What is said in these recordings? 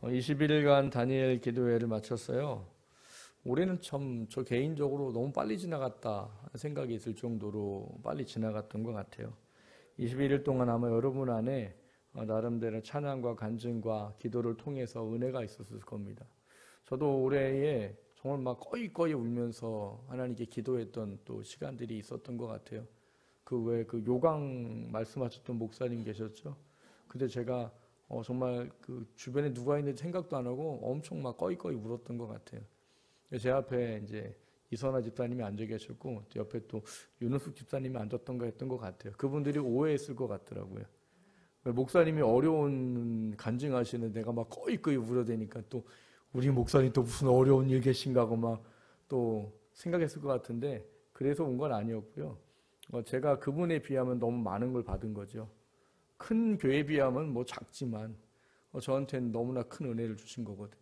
21일간 다니엘 기도회를 마쳤어요. 올해는 참 저 개인적으로 너무 빨리 지나갔다 생각이 들 정도로 빨리 지나갔던 것 같아요. 21일 동안 아마 여러분 안에 나름대로 찬양과 간증과 기도를 통해서 은혜가 있었을 겁니다. 저도 올해에 정말 막 꺼이꺼이 울면서 하나님께 기도했던 또 시간들이 있었던 것 같아요. 그 외에 그 요강 말씀하셨던 목사님 계셨죠? 근데 제가 정말 그 주변에 누가 있는지 생각도 안 하고 엄청 막 꺼이꺼이 울었던 것 같아요. 제 앞에 이제 이선아 집사님이 앉아 계셨고 또 옆에 또 윤은숙 집사님이 앉았던 거 했던 것 같아요. 그분들이 오해했을 것 같더라고요. 목사님이 어려운 간증하시는 내가 막 꺼이꺼이 울어대니까 또 우리 목사님 또 무슨 어려운 일 계신가 하고 막 또 생각했을 것 같은데 그래서 온 건 아니었고요. 제가 그분에 비하면 너무 많은 걸 받은 거죠. 큰 교회에 비하면 뭐 작지만 저한테는 너무나 큰 은혜를 주신 거거든요.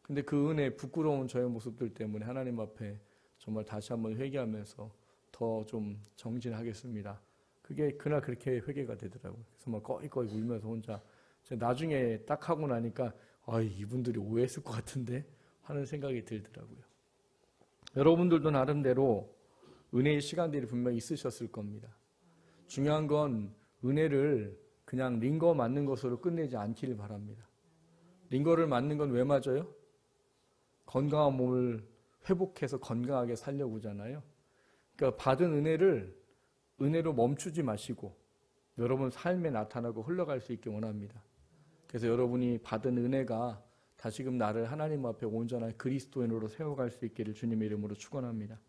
근데 그 은혜 부끄러운 저의 모습들 때문에 하나님 앞에 정말 다시 한번 회개하면서 더 좀 정진하겠습니다. 그게 그날 그렇게 회개가 되더라고요. 그래서 막 꺼이꺼이 울면서 혼자 나중에 딱 하고 나니까 이분들이 오해했을 것 같은데 하는 생각이 들더라고요. 여러분들도 나름대로 은혜의 시간들이 분명히 있으셨을 겁니다. 중요한 건 은혜를 그냥 링거 맞는 것으로 끝내지 않기를 바랍니다. 링거를 맞는 건 왜 맞아요? 건강한 몸을 회복해서 건강하게 살려고 하잖아요. 그러니까 받은 은혜로 멈추지 마시고 여러분 삶에 나타나고 흘러갈 수 있게 원합니다. 그래서 여러분이 받은 은혜가 다시금 나를 하나님 앞에 온전한 그리스도인으로 세워갈 수 있기를 주님의 이름으로 축원합니다.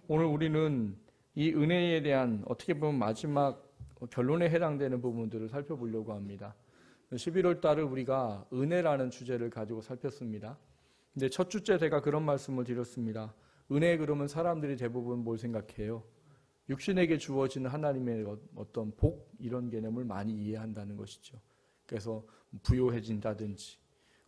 오늘 우리는 이 은혜에 대한 어떻게 보면 마지막 결론에 해당되는 부분들을 살펴보려고 합니다. 11월 달을 우리가 은혜라는 주제를 가지고 살폈습니다. 근데 첫 주째 제가 그런 말씀을 드렸습니다. 은혜 그러면 사람들이 대부분 뭘 생각해요? 육신에게 주어지는 하나님의 어떤 복 이런 개념을 많이 이해한다는 것이죠. 그래서 부요해진다든지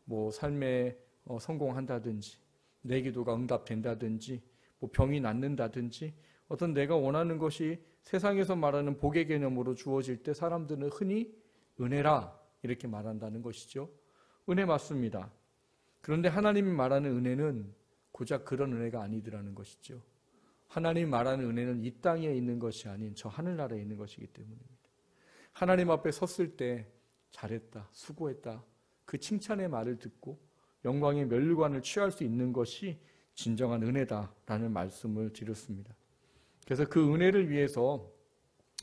뭐 삶에 성공한다든지 내 기도가 응답된다든지 뭐 병이 낫는다든지 어떤 내가 원하는 것이 세상에서 말하는 복의 개념으로 주어질 때 사람들은 흔히 은혜라 이렇게 말한다는 것이죠. 은혜 맞습니다. 그런데 하나님이 말하는 은혜는 고작 그런 은혜가 아니더라는 것이죠. 하나님이 말하는 은혜는 이 땅에 있는 것이 아닌 저 하늘나라에 있는 것이기 때문입니다. 하나님 앞에 섰을 때 잘했다, 수고했다 그 칭찬의 말을 듣고 영광의 면류관을 취할 수 있는 것이 진정한 은혜다라는 말씀을 드렸습니다. 그래서 그 은혜를 위해서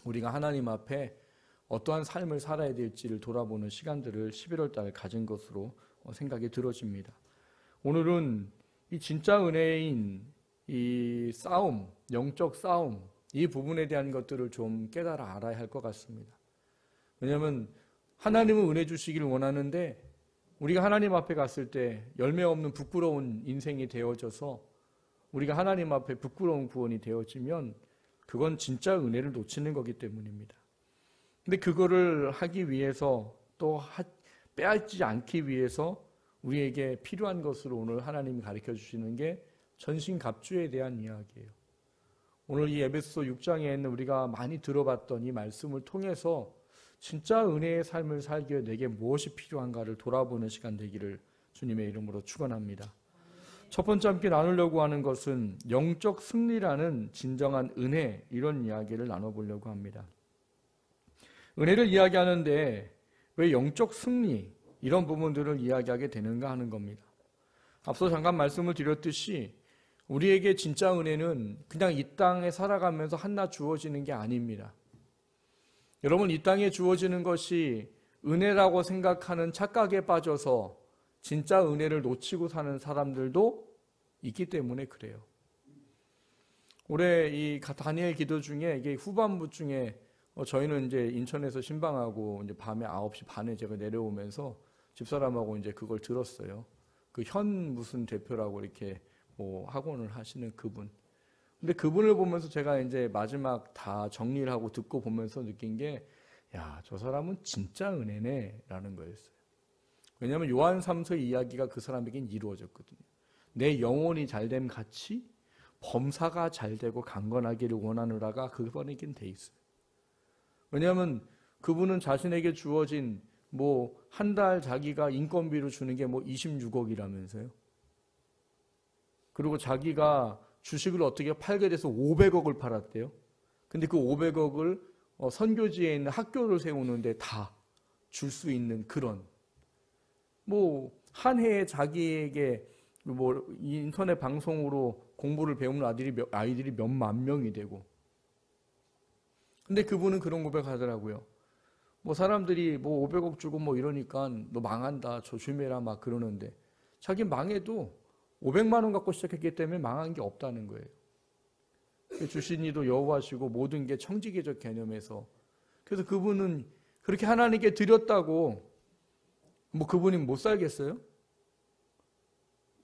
우리가 하나님 앞에 어떠한 삶을 살아야 될지를 돌아보는 시간들을 11월 달에 가진 것으로 생각이 들어집니다. 오늘은 이 진짜 은혜인 이 싸움, 영적 싸움, 이 부분에 대한 것들을 좀 깨달아 알아야 할 것 같습니다. 왜냐하면 하나님은 은혜 주시기를 원하는데 우리가 하나님 앞에 갔을 때 열매 없는 부끄러운 인생이 되어져서 우리가 하나님 앞에 부끄러운 구원이 되어지면 그건 진짜 은혜를 놓치는 거기 때문입니다. 근데 그거를 하기 위해서 또 빼앗지 않기 위해서 우리에게 필요한 것으로 오늘 하나님이 가르쳐 주시는 게 전신갑주에 대한 이야기예요. 오늘 이 에베소 6장에 있는 우리가 많이 들어봤던 이 말씀을 통해서 진짜 은혜의 삶을 살기 위해 내게 무엇이 필요한가를 돌아보는 시간 되기를 주님의 이름으로 축원합니다. 첫 번째 함께 나누려고 하는 것은 영적 승리라는 진정한 은혜 이런 이야기를 나눠보려고 합니다. 은혜를 이야기하는데 왜 영적 승리 이런 부분들을 이야기하게 되는가 하는 겁니다. 앞서 잠깐 말씀을 드렸듯이 우리에게 진짜 은혜는 그냥 이 땅에 살아가면서 한낱 주어지는 게 아닙니다. 여러분 이 땅에 주어지는 것이 은혜라고 생각하는 착각에 빠져서 진짜 은혜를 놓치고 사는 사람들도 있기 때문에 그래요. 올해 이 다니엘 기도 중에 이게 후반부 중에 저희는 이제 인천에서 신방하고 이제 밤에 9시 반에 제가 내려오면서 집사람하고 이제 그걸 들었어요. 그 현 무슨 대표라고 이렇게 뭐 학원을 하시는 그분. 근데 그분을 보면서 제가 이제 마지막 다 정리를 하고 듣고 보면서 느낀 게, 야, 저 사람은 진짜 은혜네 라는 거였어요. 왜냐하면 요한 3서 이야기가 그 사람에겐 이루어졌거든요. 내 영혼이 잘됨 같이 범사가 잘되고 강건하기를 원하노라가 그분에겐 돼 있어요. 왜냐하면 그분은 자신에게 주어진 뭐 한 달 자기가 인건비로 주는 게 뭐 26억이라면서요. 그리고 자기가 주식을 어떻게 팔게 돼서 500억을 팔았대요. 근데 그 500억을 선교지에 있는 학교를 세우는데 다 줄 수 있는 그런, 뭐 한 해에 자기에게 뭐 인터넷 방송으로 공부를 배우는 아이들이 몇만 명이 되고. 근데 그분은 그런 고백하더라고요. 뭐 사람들이 뭐 500억 주고 뭐 이러니까 너 망한다, 조심해라 막 그러는데, 자기 망해도 500만 원 갖고 시작했기 때문에 망한 게 없다는 거예요. 주신 이도 여호와시고 모든 게 청지기적 개념에서. 그래서 그분은 그렇게 하나님께 드렸다고 뭐 그분이 못 살겠어요?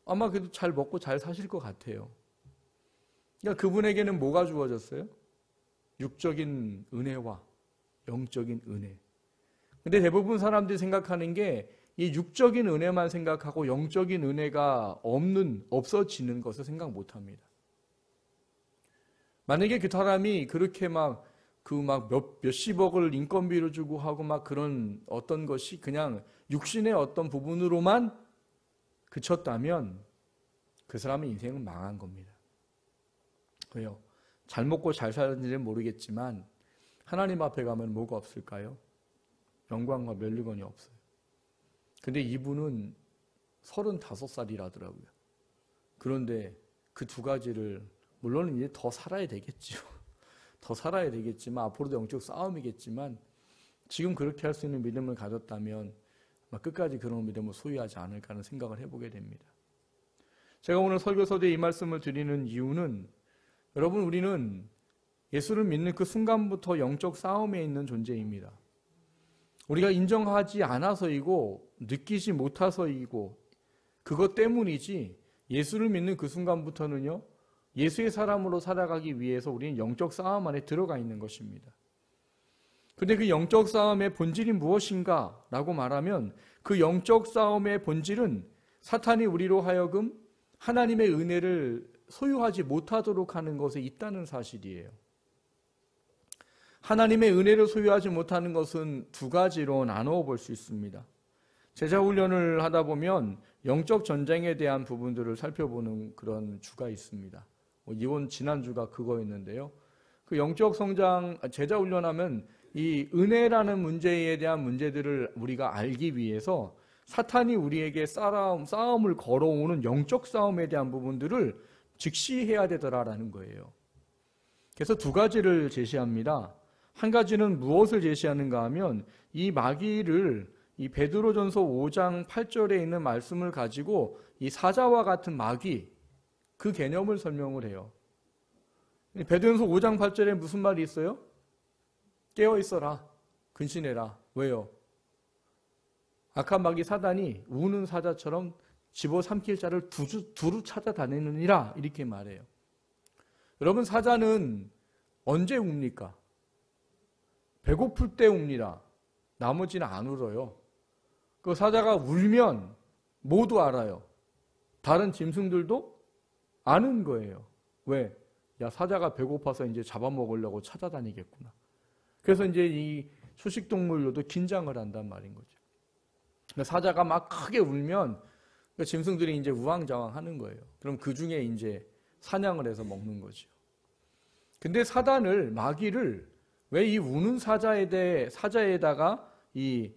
아마 그래도 잘 먹고 잘 사실 것 같아요. 그러니까 그분에게는 뭐가 주어졌어요? 육적인 은혜와 영적인 은혜. 근데 대부분 사람들이 생각하는 게 이 육적인 은혜만 생각하고 영적인 은혜가 없어지는 것을 생각 못 합니다. 만약에 그 사람이 그렇게 몇십억을 인건비로 주고 하고 막 그런 어떤 것이 그냥 육신의 어떤 부분으로만 그쳤다면 그 사람의 인생은 망한 겁니다. 왜요? 잘 먹고 잘 사는지는 모르겠지만 하나님 앞에 가면 뭐가 없을까요? 영광과 면류관이 없어요. 근데 이분은 35살이라더라고요. 그런데 그 두 가지를, 물론 이제 더 살아야 되겠죠. 더 살아야 되겠지만, 앞으로도 영적 싸움이겠지만, 지금 그렇게 할 수 있는 믿음을 가졌다면 끝까지 그런 믿음을 소유하지 않을까 하는 생각을 해보게 됩니다. 제가 오늘 설교서두에 이 말씀을 드리는 이유는, 여러분, 우리는 예수를 믿는 그 순간부터 영적 싸움에 있는 존재입니다. 우리가 인정하지 않아서이고 느끼지 못해서이고 그것 때문이지, 예수를 믿는 그 순간부터는요, 예수의 사람으로 살아가기 위해서 우리는 영적 싸움 안에 들어가 있는 것입니다. 근데 그 영적 싸움의 본질이 무엇인가 라고 말하면, 그 영적 싸움의 본질은 사탄이 우리로 하여금 하나님의 은혜를 소유하지 못하도록 하는 것에 있다는 사실이에요. 하나님의 은혜를 소유하지 못하는 것은 두 가지로 나누어 볼 수 있습니다. 제자 훈련을 하다 보면 영적 전쟁에 대한 부분들을 살펴보는 그런 주가 있습니다. 이번 지난주가 그거였는데요. 그 영적 성장, 제자 훈련하면 이 은혜라는 문제에 대한 문제들을 우리가 알기 위해서 사탄이 우리에게 싸움을 걸어오는 영적 싸움에 대한 부분들을 직시해야 되더라라는 거예요. 그래서 두 가지를 제시합니다. 한 가지는 무엇을 제시하는가 하면, 이 마귀를 이 베드로전서 5장 8절에 있는 말씀을 가지고 이 사자와 같은 마귀, 그 개념을 설명을 해요. 베드로전서 5장 8절에 무슨 말이 있어요? 깨어 있어라, 근신해라. 왜요? 악한 마귀 사단이 우는 사자처럼 집어삼킬 자를 두루 찾아다니느니라, 이렇게 말해요. 여러분, 사자는 언제 웁니까? 배고플 때 웁니다. 나머지는 안 울어요. 그 사자가 울면 모두 알아요. 다른 짐승들도 아는 거예요. 왜? 야, 사자가 배고파서 이제 잡아먹으려고 찾아다니겠구나. 그래서 이제 이 초식동물로도 긴장을 한단 말인 거죠. 사자가 막 크게 울면 짐승들이 이제 우왕좌왕 하는 거예요. 그럼 그 중에 이제 사냥을 해서 먹는 거죠. 근데 사단을, 마귀를 왜 이 우는 사자에다가 이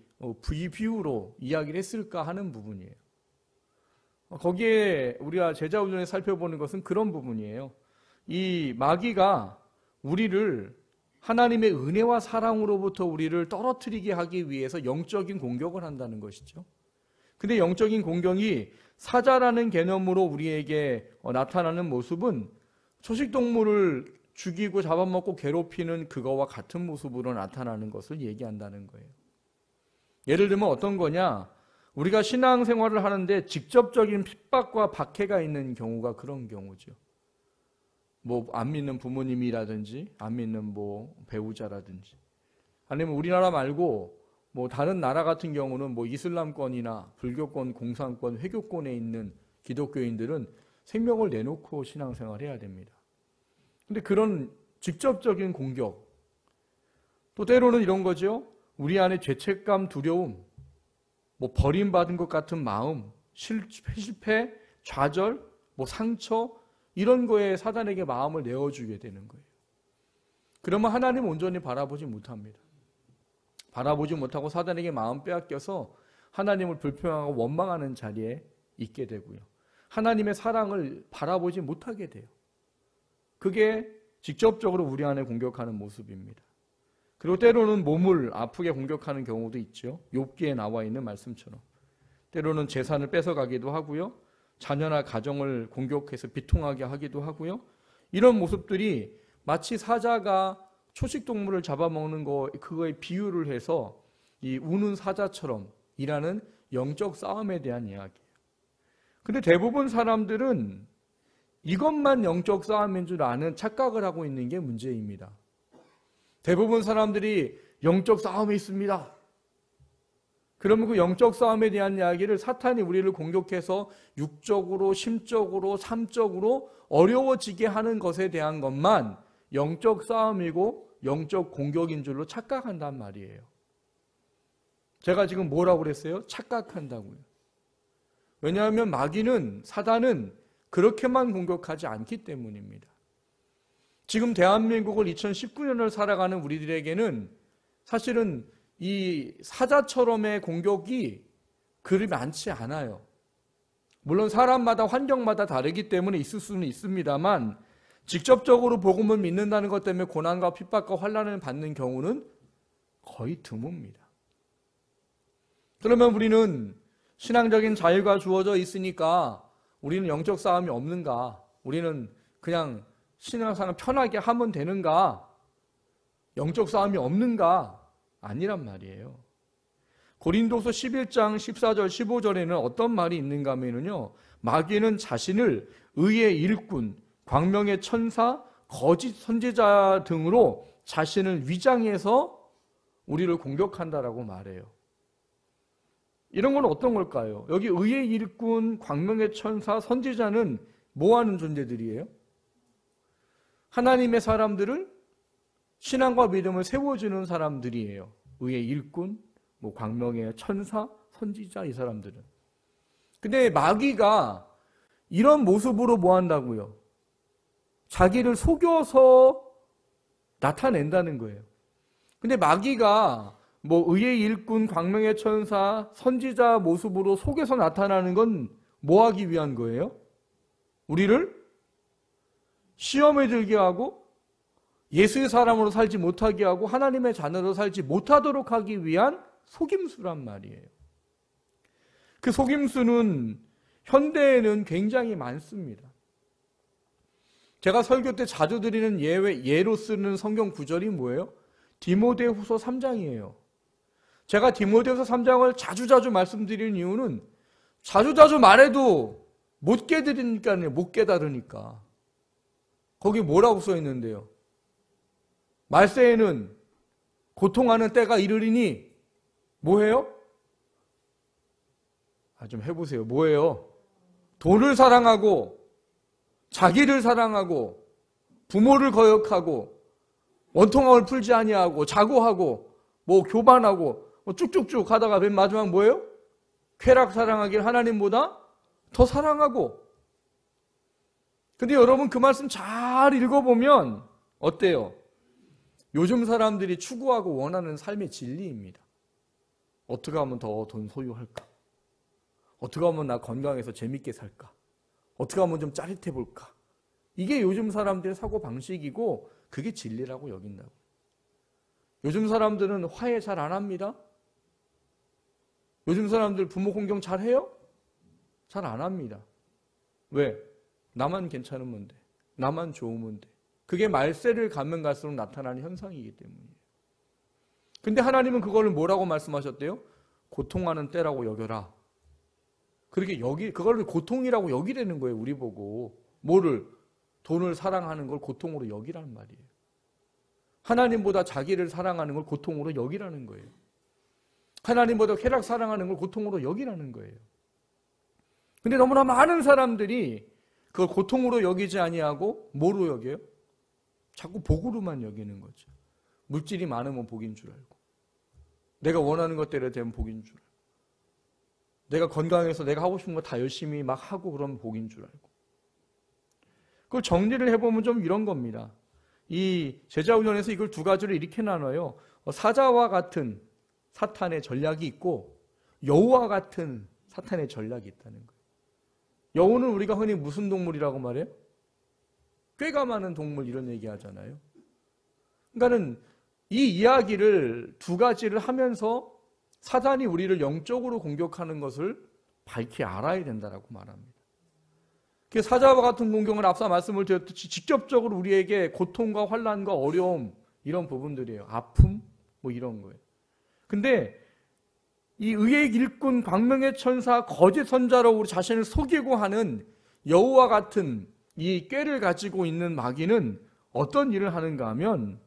비유로 이야기를 했을까 하는 부분이에요. 거기에 우리가 제자 훈련에 살펴보는 것은 그런 부분이에요. 이 마귀가 우리를 하나님의 은혜와 사랑으로부터 우리를 떨어뜨리게 하기 위해서 영적인 공격을 한다는 것이죠. 근데 영적인 공격이 사자라는 개념으로 우리에게 나타나는 모습은 초식동물을 죽이고 잡아먹고 괴롭히는 그거와 같은 모습으로 나타나는 것을 얘기한다는 거예요. 예를 들면 어떤 거냐? 우리가 신앙생활을 하는데 직접적인 핍박과 박해가 있는 경우가 그런 경우죠. 뭐 안 믿는 부모님이라든지 안 믿는 뭐 배우자라든지, 아니면 우리나라 말고 뭐 다른 나라 같은 경우는 뭐 이슬람권이나 불교권, 공산권, 회교권에 있는 기독교인들은 생명을 내놓고 신앙생활을 해야 됩니다. 근데 그런 직접적인 공격, 또 때로는 이런 거죠. 우리 안에 죄책감, 두려움, 뭐 버림받은 것 같은 마음, 실패, 좌절, 뭐 상처 이런 거에 사단에게 마음을 내어주게 되는 거예요. 그러면 하나님 온전히 바라보지 못합니다. 바라보지 못하고 사단에게 마음 빼앗겨서 하나님을 불평하고 원망하는 자리에 있게 되고요. 하나님의 사랑을 바라보지 못하게 돼요. 그게 직접적으로 우리 안에 공격하는 모습입니다. 그리고 때로는 몸을 아프게 공격하는 경우도 있죠. 욥기에 나와 있는 말씀처럼. 때로는 재산을 뺏어가기도 하고요. 자녀나 가정을 공격해서 비통하게 하기도 하고요. 이런 모습들이 마치 사자가 초식동물을 잡아먹는 그거에 비유를 해서 이 우는 사자처럼 일하는 영적 싸움에 대한 이야기예요. 근데 대부분 사람들은 이것만 영적 싸움인 줄 아는 착각을 하고 있는 게 문제입니다. 대부분 사람들이 영적 싸움이 있습니다. 그러면 그 영적 싸움에 대한 이야기를 사탄이 우리를 공격해서 육적으로, 심적으로, 삶적으로 어려워지게 하는 것에 대한 것만 영적 싸움이고 영적 공격인 줄로 착각한단 말이에요. 제가 지금 뭐라고 그랬어요? 착각한다고요. 왜냐하면 마귀는, 사단은 그렇게만 공격하지 않기 때문입니다. 지금 대한민국을 2019년을 살아가는 우리들에게는 사실은 이 사자처럼의 공격이 그리 많지 않아요. 물론 사람마다 환경마다 다르기 때문에 있을 수는 있습니다만 직접적으로 복음을 믿는다는 것 때문에 고난과 핍박과 환난을 받는 경우는 거의 드뭅니다. 그러면 우리는 신앙적인 자유가 주어져 있으니까 우리는 영적 싸움이 없는가? 우리는 그냥 신앙생활 편하게 하면 되는가? 영적 싸움이 없는가? 아니란 말이에요. 고린도서 11장 14절 15절에는 어떤 말이 있는가 하면요, 마귀는 자신을 의의 일꾼, 광명의 천사, 거짓 선지자 등으로 자신을 위장해서 우리를 공격한다라고 말해요. 이런 건 어떤 걸까요? 여기 의의 일꾼, 광명의 천사, 선지자는 뭐 하는 존재들이에요? 하나님의 사람들을, 신앙과 믿음을 세워주는 사람들이에요. 의의 일꾼, 뭐 광명의 천사, 선지자, 이 사람들은. 근데 마귀가 이런 모습으로 뭐 한다고요? 자기를 속여서 나타낸다는 거예요. 근데 마귀가 뭐 의의 일꾼, 광명의 천사, 선지자 모습으로 속여서 나타나는 건 뭐 하기 위한 거예요? 우리를 시험에 들게 하고 예수의 사람으로 살지 못하게 하고 하나님의 자녀로 살지 못하도록 하기 위한 속임수란 말이에요. 그 속임수는 현대에는 굉장히 많습니다. 제가 설교 때 자주 드리는 예로 쓰는 성경 구절이 뭐예요? 디모데후서 3장이에요. 제가 디모데후서 3장을 자주자주 말씀드리는 이유는 자주자주 말해도 못 깨달으니까요. 못 깨달으니까. 거기 뭐라고 써 있는데요? 말세에는 고통하는 때가 이르리니 뭐예요? 좀 해보세요. 뭐예요? 돈을 사랑하고 자기를 사랑하고 부모를 거역하고 원통함을 풀지 아니하고 자고하고 뭐 교반하고 뭐 쭉쭉쭉 하다가 맨 마지막 뭐예요? 쾌락 사랑하길 하나님보다 더 사랑하고. 근데 여러분 그 말씀 잘 읽어보면 어때요? 요즘 사람들이 추구하고 원하는 삶의 진리입니다. 어떻게 하면 더 돈 소유할까? 어떻게 하면 나 건강해서 재밌게 살까? 어떻게 하면 좀 짜릿해 볼까? 이게 요즘 사람들의 사고 방식이고 그게 진리라고 여긴다고. 요즘 사람들은 화해 잘 안 합니다. 요즘 사람들 부모 공경 잘 해요? 잘 안 합니다. 왜? 나만 괜찮으면 돼. 나만 좋으면 돼. 그게 말세를 가면 갈수록 나타나는 현상이기 때문이에요. 근데 하나님은 그거를 뭐라고 말씀하셨대요? 고통하는 때라고 여겨라. 그렇게 그거를 고통이라고 여기라는 거예요, 우리 보고. 뭐를? 돈을 사랑하는 걸 고통으로 여기라는 말이에요. 하나님보다 자기를 사랑하는 걸 고통으로 여기라는 거예요. 하나님보다 쾌락 사랑하는 걸 고통으로 여기라는 거예요. 근데 너무나 많은 사람들이 그걸 고통으로 여기지 아니하고 뭐로 여겨요? 자꾸 복으로만 여기는 거죠. 물질이 많으면 복인 줄 알고, 내가 원하는 것대로 되면 복인 줄 알고, 내가 건강해서 내가 하고 싶은 거 다 열심히 막 하고 그러면 복인 줄 알고. 그걸 정리를 해보면 좀 이런 겁니다. 이 제자훈련에서 이걸 두 가지로 이렇게 나눠요. 사자와 같은 사탄의 전략이 있고 여우와 같은 사탄의 전략이 있다는 거예요. 여우는 우리가 흔히 무슨 동물이라고 말해요? 꾀가 많은 동물 이런 얘기 하잖아요. 그러니까는 이 이야기를 두 가지를 하면서 사단이 우리를 영적으로 공격하는 것을 밝히 알아야 된다라고 말합니다. 사자와 같은 공격은 앞서 말씀을 드렸듯이 직접적으로 우리에게 고통과 환난과 어려움 이런 부분들이에요. 아픔 뭐 이런 거예요. 근데 이 의의 일꾼 광명의 천사 거짓 선자로 우리 자신을 속이고 하는 여우와 같은 이 꾀를 가지고 있는 마귀는 어떤 일을 하는가 하면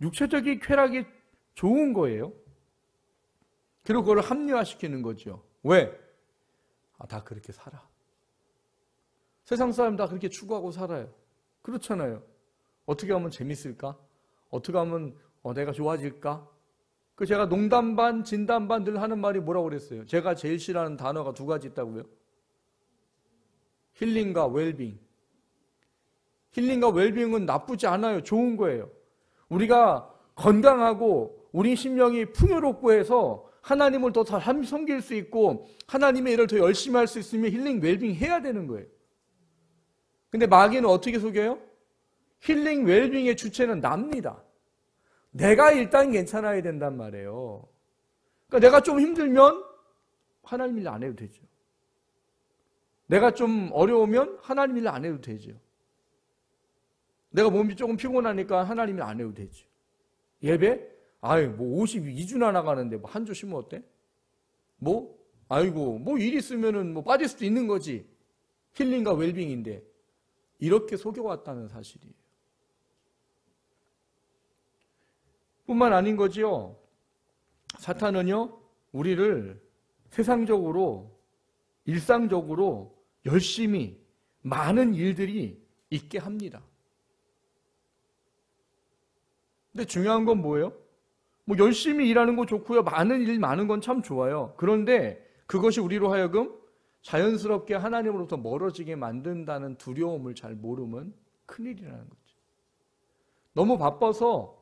육체적인 쾌락이 좋은 거예요. 그리고 그걸 합리화시키는 거죠. 왜? 다 그렇게 살아. 세상 사람 다 그렇게 추구하고 살아요. 그렇잖아요. 어떻게 하면 재밌을까? 어떻게 하면 내가 좋아질까? 제가 농담 반 진담 반 늘 하는 말이 뭐라고 그랬어요? 제가 제일 싫어하는 단어가 두 가지 있다고요. 힐링과 웰빙. 힐링과 웰빙은 나쁘지 않아요. 좋은 거예요. 우리가 건강하고 우리 심령이 풍요롭고 해서 하나님을 더 잘 섬길 수 있고 하나님의 일을 더 열심히 할 수 있으면 힐링 웰빙 해야 되는 거예요. 근데 마귀는 어떻게 속여요? 힐링 웰빙의 주체는 납니다. 내가 일단 괜찮아야 된단 말이에요. 그러니까 내가 좀 힘들면 하나님 일 안 해도 되죠. 내가 좀 어려우면 하나님 일 안 해도 되죠. 내가 몸이 조금 피곤하니까 하나님 일 안 해도 되죠. 예배? 뭐 52주나 나가는데 뭐 한 주 쉬면 어때? 뭐 일 있으면은 뭐 빠질 수도 있는 거지. 힐링과 웰빙인데 이렇게 속여왔다는 사실이에요. 뿐만 아닌 거지요. 사탄은요, 우리를 세상적으로, 일상적으로 열심히 많은 일들이 있게 합니다. 근데 중요한 건 뭐예요? 뭐 열심히 일하는 거 좋고요. 많은 일 많은 건 참 좋아요. 그런데 그것이 우리로 하여금 자연스럽게 하나님으로부터 멀어지게 만든다는 두려움을 잘 모르면 큰일이라는 거죠. 너무 바빠서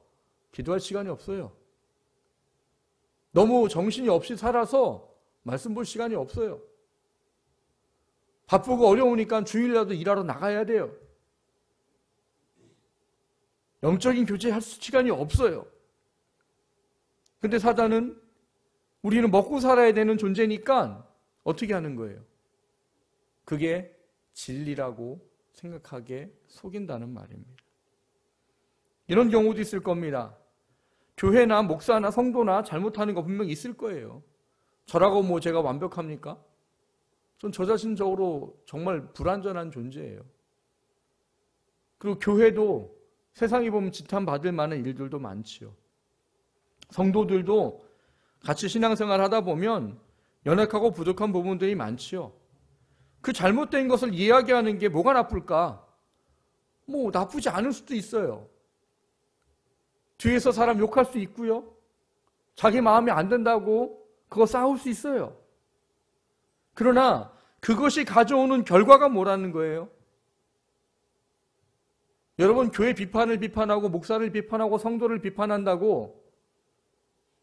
기도할 시간이 없어요. 너무 정신이 없이 살아서 말씀 볼 시간이 없어요. 바쁘고 어려우니까 주일이라도 일하러 나가야 돼요. 영적인 교제할 시간이 없어요. 근데 사단은 우리는 먹고 살아야 되는 존재니까 어떻게 하는 거예요? 그게 진리라고 생각하게 속인다는 말입니다. 이런 경우도 있을 겁니다. 교회나 목사나 성도나 잘못하는 거 분명히 있을 거예요. 저라고 뭐 제가 완벽합니까? 전 저 자신적으로 정말 불완전한 존재예요. 그리고 교회도 세상에 보면 지탄받을 만한 일들도 많지요. 성도들도 같이 신앙생활 하다 보면 연약하고 부족한 부분들이 많지요. 그 잘못된 것을 이야기하는 게 뭐가 나쁠까? 뭐 나쁘지 않을 수도 있어요. 뒤에서 사람 욕할 수 있고요. 자기 마음에 안 든다고 그거 싸울 수 있어요. 그러나 그것이 가져오는 결과가 뭐라는 거예요? 여러분, 교회 비판을 비판하고 목사를 비판하고 성도를 비판한다고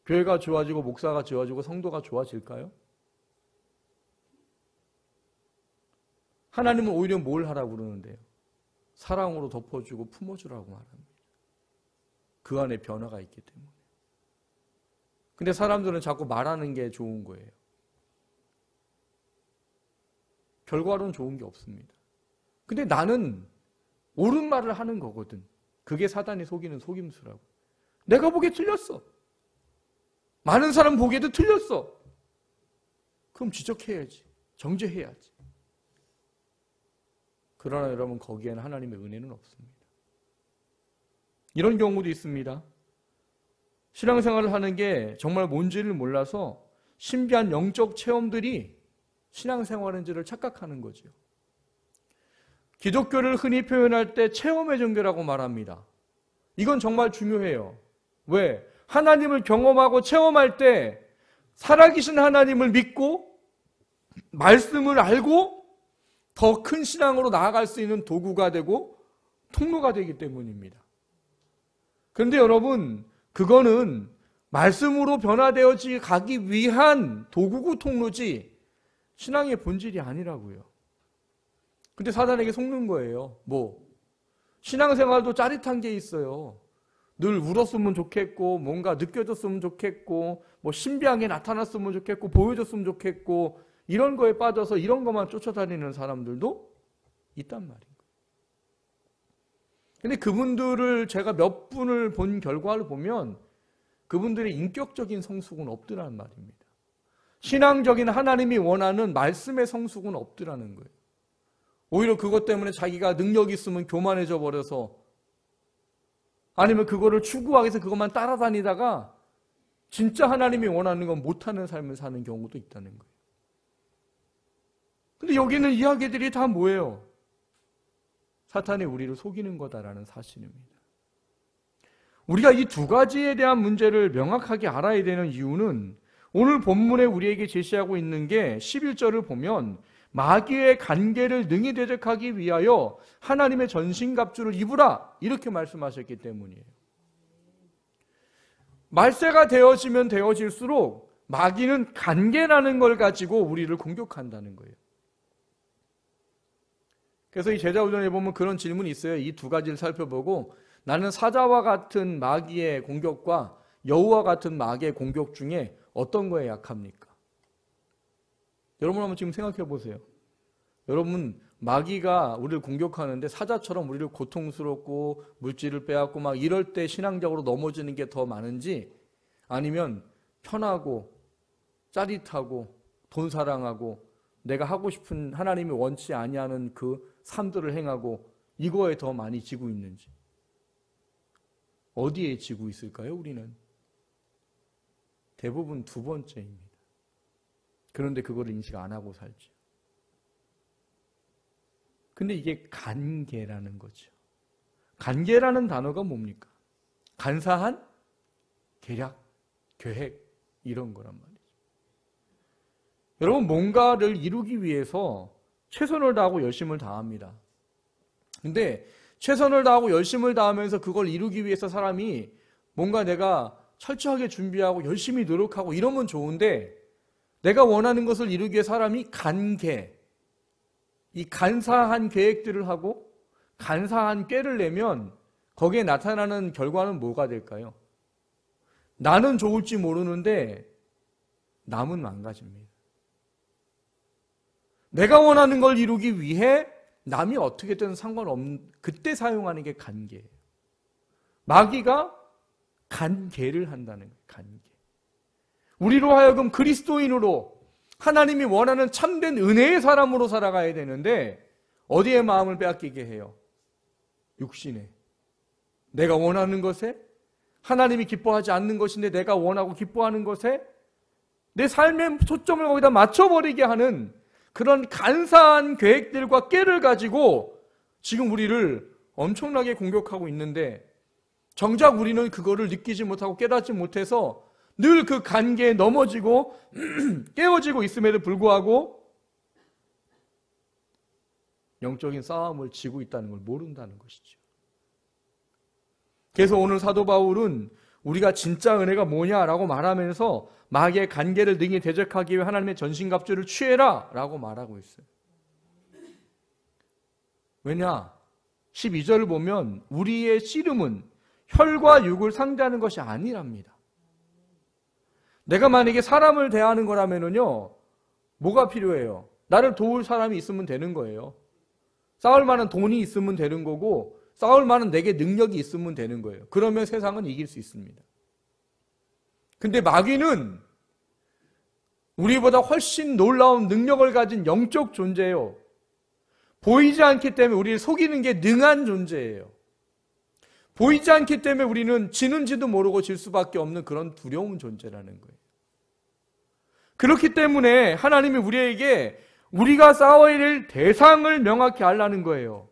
교회가 좋아지고 목사가 좋아지고 성도가 좋아질까요? 하나님은 오히려 뭘 하라고 그러는데요? 사랑으로 덮어주고 품어주라고 말합니다. 그 안에 변화가 있기 때문에. 근데 사람들은 자꾸 말하는 게 좋은 거예요. 결과로는 좋은 게 없습니다. 근데 나는 옳은 말을 하는 거거든. 그게 사단이 속이는 속임수라고. 내가 보기에 틀렸어. 많은 사람 보기에도 틀렸어. 그럼 지적해야지. 정죄해야지. 그러나 여러분, 거기에는 하나님의 은혜는 없습니다. 이런 경우도 있습니다. 신앙생활을 하는 게 정말 뭔지를 몰라서 신비한 영적 체험들이 신앙생활인지를 착각하는 거죠. 기독교를 흔히 표현할 때 체험의 종교라고 말합니다. 이건 정말 중요해요. 왜? 하나님을 경험하고 체험할 때 살아계신 하나님을 믿고 말씀을 알고 더 큰 신앙으로 나아갈 수 있는 도구가 되고 통로가 되기 때문입니다. 그런데 여러분, 그거는 말씀으로 변화되어지 가기 위한 도구고 통로지 신앙의 본질이 아니라고요. 근데 사단에게 속는 거예요. 신앙생활도 짜릿한 게 있어요. 늘 울었으면 좋겠고, 뭔가 느껴졌으면 좋겠고, 신비하게 나타났으면 좋겠고, 보여줬으면 좋겠고, 이런 거에 빠져서 이런 것만 쫓아다니는 사람들도 있단 말인 거예요. 근데 그분들을 제가 몇 분을 본 결과를 보면 그분들의 인격적인 성숙은 없더라는 말입니다. 신앙적인 하나님이 원하는 말씀의 성숙은 없더라는 거예요. 오히려 그것 때문에 자기가 능력이 있으면 교만해져 버려서, 아니면 그거를 추구하기 위해서 그것만 따라다니다가 진짜 하나님이 원하는 건 못하는 삶을 사는 경우도 있다는 거예요. 근데 여기는 이야기들이 다 뭐예요? 사탄이 우리를 속이는 거다라는 사실입니다. 우리가 이 두 가지에 대한 문제를 명확하게 알아야 되는 이유는 오늘 본문에 우리에게 제시하고 있는 게 11절을 보면 마귀의 간계를 능히 대적하기 위하여 하나님의 전신갑주를 입으라, 이렇게 말씀하셨기 때문이에요. 말세가 되어지면 되어질수록 마귀는 간계라는 걸 가지고 우리를 공격한다는 거예요. 그래서 이 제자훈련에 보면 그런 질문이 있어요. 이 두 가지를 살펴보고 나는 사자와 같은 마귀의 공격과 여우와 같은 마귀의 공격 중에 어떤 거에 약합니까? 여러분 한번 지금 생각해 보세요. 여러분, 마귀가 우리를 공격하는데 사자처럼 우리를 고통스럽고 물질을 빼앗고 막 이럴 때 신앙적으로 넘어지는 게 더 많은지, 아니면 편하고 짜릿하고 돈 사랑하고 내가 하고 싶은 하나님이 원치 아니하는 그 삶들을 행하고 이거에 더 많이 지고 있는지, 어디에 지고 있을까요? 우리는 대부분 두 번째입니다. 그런데 그걸 인식 안 하고 살죠. 근데 이게 간계라는 거죠. 간계라는 단어가 뭡니까? 간사한 계략, 계획, 이런 거란 말이죠. 여러분, 뭔가를 이루기 위해서 최선을 다하고 열심을 다합니다. 근데 최선을 다하고 열심을 다하면서 그걸 이루기 위해서 사람이 뭔가 내가 철저하게 준비하고 열심히 노력하고 이러면 좋은데, 내가 원하는 것을 이루기 위해 사람이 간계, 이 간사한 계획들을 하고 간사한 꾀를 내면 거기에 나타나는 결과는 뭐가 될까요? 나는 좋을지 모르는데 남은 망가집니다. 내가 원하는 걸 이루기 위해 남이 어떻게든 상관없는, 그때 사용하는 게 간계예요. 마귀가 간계를 한다는 거예요. 간계. 우리로 하여금 그리스도인으로 하나님이 원하는 참된 은혜의 사람으로 살아가야 되는데 어디에 마음을 빼앗기게 해요? 육신에. 내가 원하는 것에, 하나님이 기뻐하지 않는 것인데 내가 원하고 기뻐하는 것에 내 삶의 초점을 거기다 맞춰버리게 하는 그런 간사한 계획들과 꾀를 가지고 지금 우리를 엄청나게 공격하고 있는데, 정작 우리는 그거를 느끼지 못하고 깨닫지 못해서 늘 그 간계에 넘어지고 깨어지고 있음에도 불구하고 영적인 싸움을 지고 있다는 걸 모른다는 것이죠. 그래서 오늘 사도 바울은 우리가 진짜 은혜가 뭐냐라고 말하면서 마귀의 간계를 능히 대적하기 위해 하나님의 전신갑주를 취해라 라고 말하고 있어요. 왜냐? 12절을 보면 우리의 씨름은 혈과 육을 상대하는 것이 아니랍니다. 내가 만약에 사람을 대하는 거라면요, 뭐가 필요해요? 나를 도울 사람이 있으면 되는 거예요. 싸울 만한 돈이 있으면 되는 거고, 싸울 만한 내게 능력이 있으면 되는 거예요. 그러면 세상은 이길 수 있습니다. 근데 마귀는 우리보다 훨씬 놀라운 능력을 가진 영적 존재예요. 보이지 않기 때문에 우리를 속이는 게 능한 존재예요. 보이지 않기 때문에 우리는 지는지도 모르고 질 수밖에 없는 그런 두려운 존재라는 거예요. 그렇기 때문에 하나님이 우리에게 우리가 싸워야 될 대상을 명확히 알라는 거예요.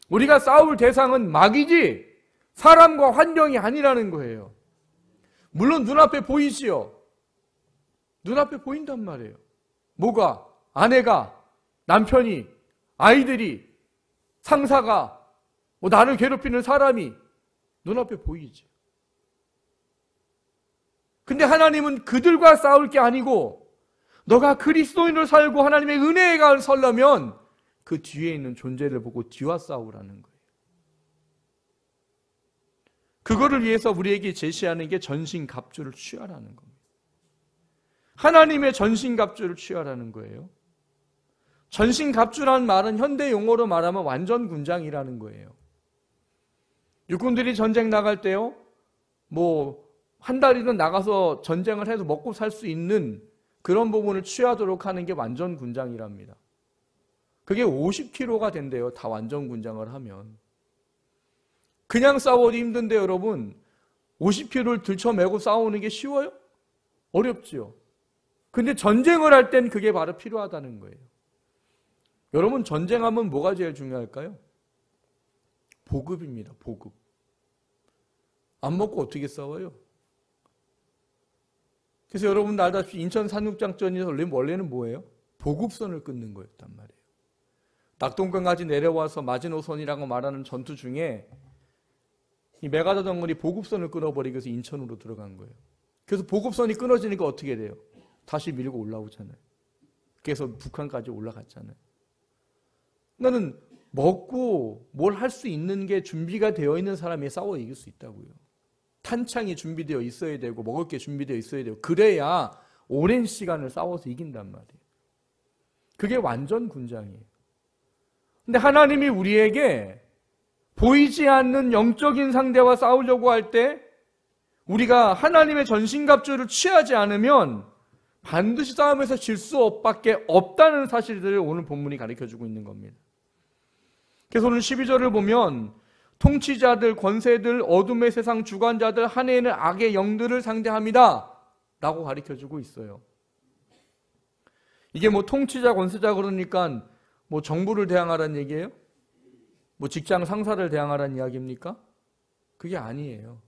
우리가 싸울 대상은 마귀지 사람과 환경이 아니라는 거예요. 물론 눈앞에 보이지요. 눈앞에 보인단 말이에요. 뭐가? 아내가, 남편이, 아이들이, 상사가, 뭐 나를 괴롭히는 사람이 눈앞에 보이지. 근데 하나님은 그들과 싸울 게 아니고 너가 그리스도인으로 살고 하나님의 은혜의 가을 설려면 그 뒤에 있는 존재를 보고 뒤와 싸우라는 거예요. 그거를 위해서 우리에게 제시하는 게 전신갑주를 취하라는 겁니다. 하나님의 전신갑주를 취하라는 거예요. 전신갑주라는 말은 현대 용어로 말하면 완전 군장이라는 거예요. 육군들이 전쟁 나갈 때요, 한 달이든 나가서 전쟁을 해서 먹고 살 수 있는 그런 부분을 취하도록 하는 게 완전 군장이랍니다. 그게 50kg가 된대요. 다 완전 군장을 하면. 그냥 싸워도 힘든데 여러분, 50kg를 들쳐매고 싸우는 게 쉬워요? 어렵지요. 근데 전쟁을 할 땐 그게 바로 필요하다는 거예요. 여러분, 전쟁하면 뭐가 제일 중요할까요? 보급입니다. 보급. 안 먹고 어떻게 싸워요? 그래서 여러분 알다시피 인천 산육작전에서 원래는 뭐예요? 보급선을 끊는 거였단 말이에요. 낙동강까지 내려와서 마지노선이라고 말하는 전투 중에 이 메가더덩어리 보급선을 끊어버리기 위해서 인천으로 들어간 거예요. 그래서 보급선이 끊어지니까 어떻게 돼요? 다시 밀고 올라오잖아요. 그래서 북한까지 올라갔잖아요. 나는 먹고 뭘 할 수 있는 게 준비가 되어 있는 사람이 싸워 이길 수 있다고요. 탄창이 준비되어 있어야 되고 먹을 게 준비되어 있어야 되고 그래야 오랜 시간을 싸워서 이긴단 말이에요. 그게 완전 군장이에요. 근데 하나님이 우리에게 보이지 않는 영적인 상대와 싸우려고 할 때 우리가 하나님의 전신갑주를 취하지 않으면 반드시 싸움에서 질 수밖에 없다는 사실들을 오늘 본문이 가르쳐주고 있는 겁니다. 그래서 오늘 12절을 보면 통치자들, 권세들, 어둠의 세상 주관자들, 한해에는 악의 영들을 상대합니다 라고 가르쳐주고 있어요. 이게 통치자, 권세자 그러니까 정부를 대항하라는 얘기예요? 직장 상사를 대항하라는 이야기입니까? 그게 아니에요.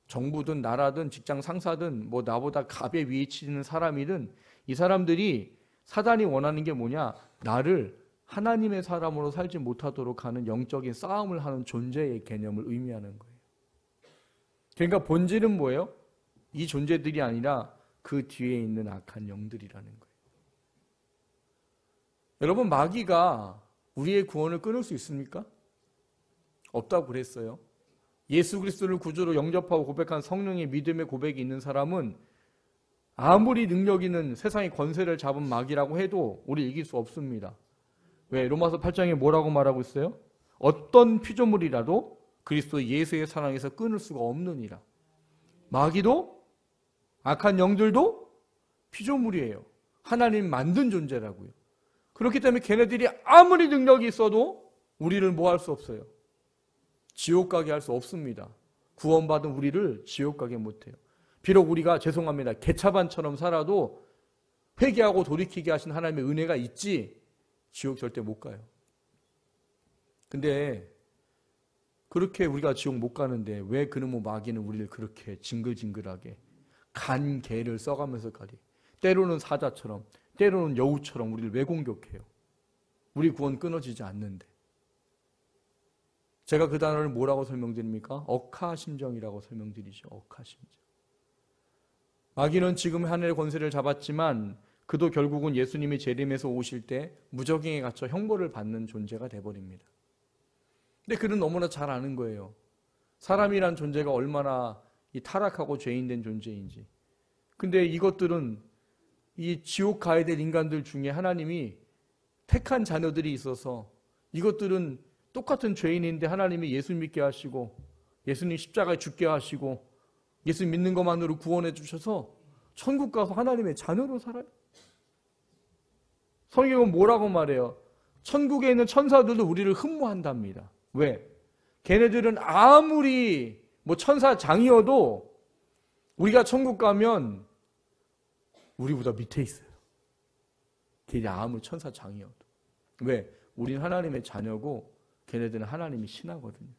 정부든 나라든 직장 상사든 나보다 갑에 위치는 사람이든 이 사람들이 사단이 원하는 게 뭐냐? 나를 하나님의 사람으로 살지 못하도록 하는 영적인 싸움을 하는 존재의 개념을 의미하는 거예요. 그러니까 본질은 뭐예요? 이 존재들이 아니라 그 뒤에 있는 악한 영들이라는 거예요. 여러분, 마귀가 우리의 구원을 끊을 수 있습니까? 없다고 그랬어요. 예수 그리스도를 구주로 영접하고 고백한 성령의 믿음의 고백이 있는 사람은 아무리 능력 있는 세상의 권세를 잡은 마귀라고 해도 우리 이길 수 없습니다. 왜? 로마서 8장에 뭐라고 말하고 있어요? 어떤 피조물이라도 그리스도 예수의 사랑에서 끊을 수가 없느니라. 마귀도 악한 영들도 피조물이에요. 하나님 만든 존재라고요. 그렇기 때문에 걔네들이 아무리 능력이 있어도 우리를 뭐 할 수 없어요? 지옥 가게 할 수 없습니다. 구원받은 우리를 지옥 가게 못해요. 비록 우리가 죄송합니다. 개차반처럼 살아도 회개하고 돌이키게 하신 하나님의 은혜가 있지 지옥 절대 못 가요. 근데 그렇게 우리가 지옥 못 가는데 왜 그놈의 마귀는 우리를 그렇게 징글징글하게 간 개를 써가면서 가리, 때로는 사자처럼 때로는 여우처럼 우리를 왜 공격해요? 우리 구원 끊어지지 않는데. 제가 그 단어를 뭐라고 설명드립니까? 억하심정이라고 설명드리죠. 억하심정. 마귀는 지금 하늘의 권세를 잡았지만 그도 결국은 예수님이 재림해서 오실 때 무적행에 갇혀 형벌을 받는 존재가 돼버립니다. 근데 그는 너무나 잘 아는 거예요. 사람이란 존재가 얼마나 이 타락하고 죄인된 존재인지. 근데 이것들은 이 지옥 가야 될 인간들 중에 하나님이 택한 자녀들이 있어서 이것들은 똑같은 죄인인데 하나님이 예수 믿게 하시고 예수님 십자가에 죽게 하시고 예수 믿는 것만으로 구원해 주셔서 천국 가서 하나님의 자녀로 살아요. 성경은 뭐라고 말해요? 천국에 있는 천사들도 우리를 흠모한답니다. 왜? 걔네들은 아무리 천사장이어도 우리가 천국 가면 우리보다 밑에 있어요. 걔네 아무리 천사장이어도. 왜? 우린 하나님의 자녀고 걔네들은 하나님의 신하거든요.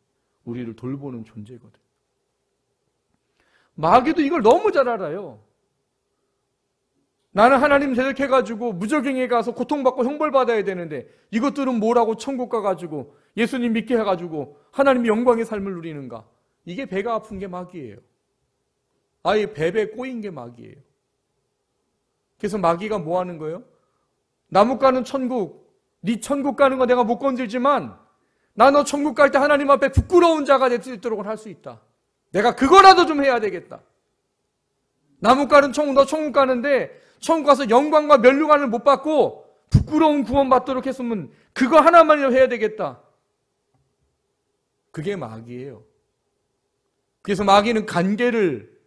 우리를 돌보는 존재거든요. 마귀도 이걸 너무 잘 알아요. 나는 하나님 대적해가지고 무적행에 가서 고통받고 형벌받아야 되는데 이것들은 뭐라고 천국 가가지고 예수님 믿게 해가지고 하나님의 영광의 삶을 누리는가? 이게 배가 아픈 게 마귀예요. 아예 배에 꼬인 게 마귀예요. 그래서 마귀가 뭐 하는 거예요? 남욱 가는 천국, 네 천국 가는 거 내가 못 건들지만 나 너 천국 갈 때 하나님 앞에 부끄러운 자가 될 수 있도록 할 수 있다. 내가 그거라도 좀 해야 되겠다. 남욱 가는 천국, 너 천국 가는데 천국 가서 영광과 면류관을 못 받고 부끄러운 구원 받도록 했으면 그거 하나만이라도 해야 되겠다. 그게 마귀예요. 그래서 마귀는 간계를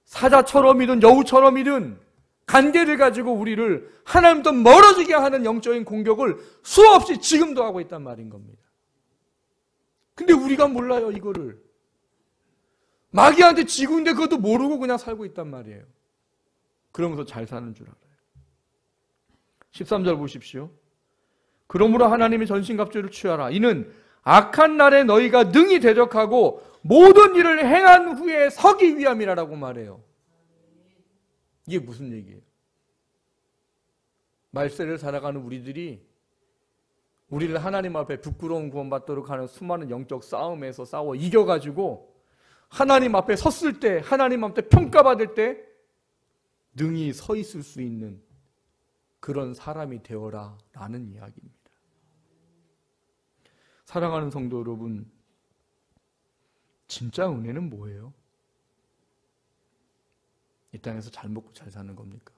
사자처럼이든 여우처럼이든 간계를 가지고 우리를 하나님부터 멀어지게 하는 영적인 공격을 수없이 지금도 하고 있단 말인 겁니다. 근데 우리가 몰라요, 이거를. 마귀한테 지고 있는데 그것도 모르고 그냥 살고 있단 말이에요. 그러면서 잘 사는 줄 알아요. 13절 보십시오. 그러므로 하나님의 전신갑주를 취하라. 이는 악한 날에 너희가 능히 대적하고 모든 일을 행한 후에 서기 위함이라고 말해요. 이게 무슨 얘기예요? 말세를 살아가는 우리들이 우리를 하나님 앞에 부끄러운 구원받도록 하는 수많은 영적 싸움에서 싸워 이겨가지고 하나님 앞에 섰을 때, 하나님 앞에 평가받을 때 능히 서 있을 수 있는 그런 사람이 되어라 라는 이야기입니다. 사랑하는 성도 여러분, 진짜 은혜는 뭐예요? 이 땅에서 잘 먹고 잘 사는 겁니까?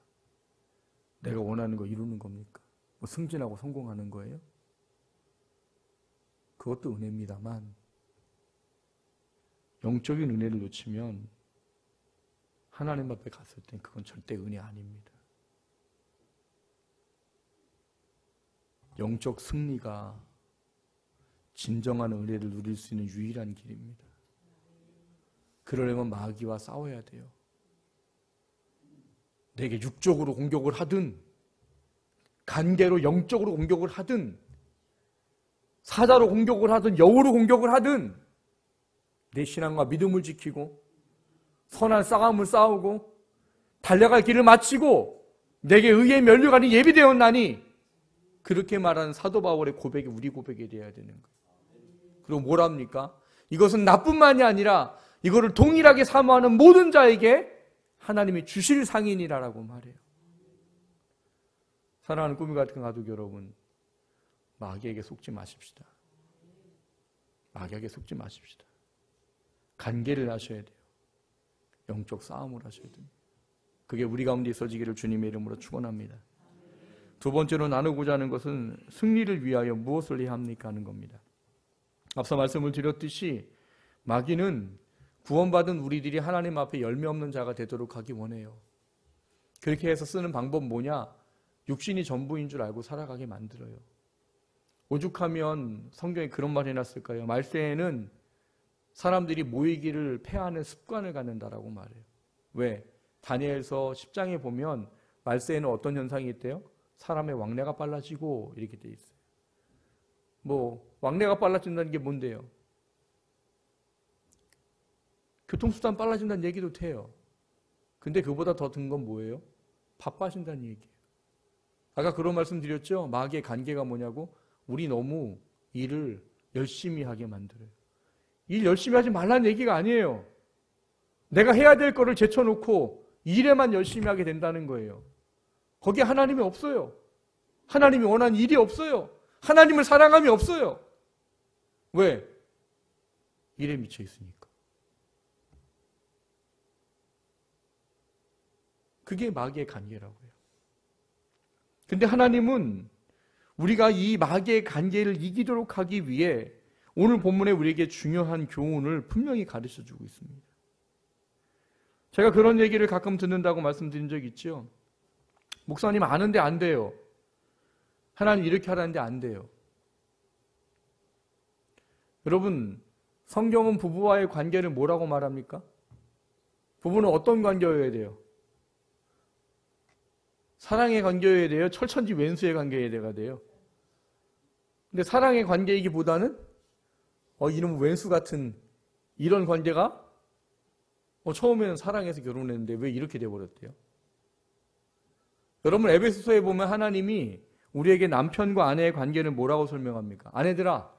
내가 원하는 거 이루는 겁니까? 뭐 승진하고 성공하는 거예요? 그것도 은혜입니다만 영적인 은혜를 놓치면 하나님 앞에 갔을 땐 그건 절대 은혜 아닙니다. 영적 승리가 진정한 은혜를 누릴 수 있는 유일한 길입니다. 그러려면 마귀와 싸워야 돼요. 내게 육적으로 공격을 하든 간계로 영적으로 공격을 하든 사자로 공격을 하든 여우로 공격을 하든 내 신앙과 믿음을 지키고 선한 싸움을 싸우고 달려갈 길을 마치고 내게 의의 면류관이 예비되었나니 그렇게 말하는 사도 바울의 고백이 우리 고백이 되어야 되는 거예요. 그리고 뭐랍니까? 이것은 나뿐만이 아니라 이거를 동일하게 사모하는 모든 자에게 하나님이 주실 상인이라고 말해요. 사랑하는 꿈이 같은 가족 여러분, 마귀에게 속지 마십시다. 마귀에게 속지 마십시다. 간계를 하셔야 돼요. 영적 싸움을 하셔야 됩니다. 그게 우리 가운데 있어지기를 주님의 이름으로 축원합니다. 두 번째로 나누고자 하는 것은 승리를 위하여 무엇을 해야 합니까 하는 겁니다. 앞서 말씀을 드렸듯이 마귀는 구원받은 우리들이 하나님 앞에 열매 없는 자가 되도록 하기 원해요. 그렇게 해서 쓰는 방법 뭐냐? 육신이 전부인 줄 알고 살아가게 만들어요. 오죽하면 성경에 그런 말 해놨을까요? 말세에는 사람들이 모이기를 패하는 습관을 갖는다라고 말해요. 왜? 다니엘서 10장에 보면 말세에는 어떤 현상이 있대요? 사람의 왕래가 빨라지고 이렇게 돼 있어요. 뭐 왕래가 빨라진다는 게 뭔데요? 교통수단 빨라진다는 얘기도 돼요. 근데 그보다 더 든 건 뭐예요? 바빠진다는 얘기예요. 아까 그런 말씀 드렸죠? 마귀의 관계가 뭐냐고? 우리 너무 일을 열심히 하게 만들어요. 일 열심히 하지 말라는 얘기가 아니에요. 내가 해야 될 거를 제쳐놓고 일에만 열심히 하게 된다는 거예요. 거기에 하나님이 없어요. 하나님이 원하는 일이 없어요. 하나님을 사랑함이 없어요. 왜? 일에 미쳐 있으니까. 그게 마귀의 관계라고요. 근데 하나님은 우리가 이 마귀의 관계를 이기도록 하기 위해 오늘 본문에 우리에게 중요한 교훈을 분명히 가르쳐주고 있습니다. 제가 그런 얘기를 가끔 듣는다고 말씀드린 적 있죠. 목사님 아는데 안 돼요. 하나님 이렇게 하라는데 안 돼요. 여러분, 성경은 부부와의 관계를 뭐라고 말합니까? 부부는 어떤 관계여야 돼요? 사랑의 관계여야 돼요? 철천지 왼수의 관계여야 돼요? 근데 사랑의 관계이기보다는 이놈 왼수 같은 이런 관계가 처음에는 사랑해서 결혼했는데 왜 이렇게 돼버렸대요? 여러분 에베소서에 보면 하나님이 우리에게 남편과 아내의 관계를 뭐라고 설명합니까? 아내들아,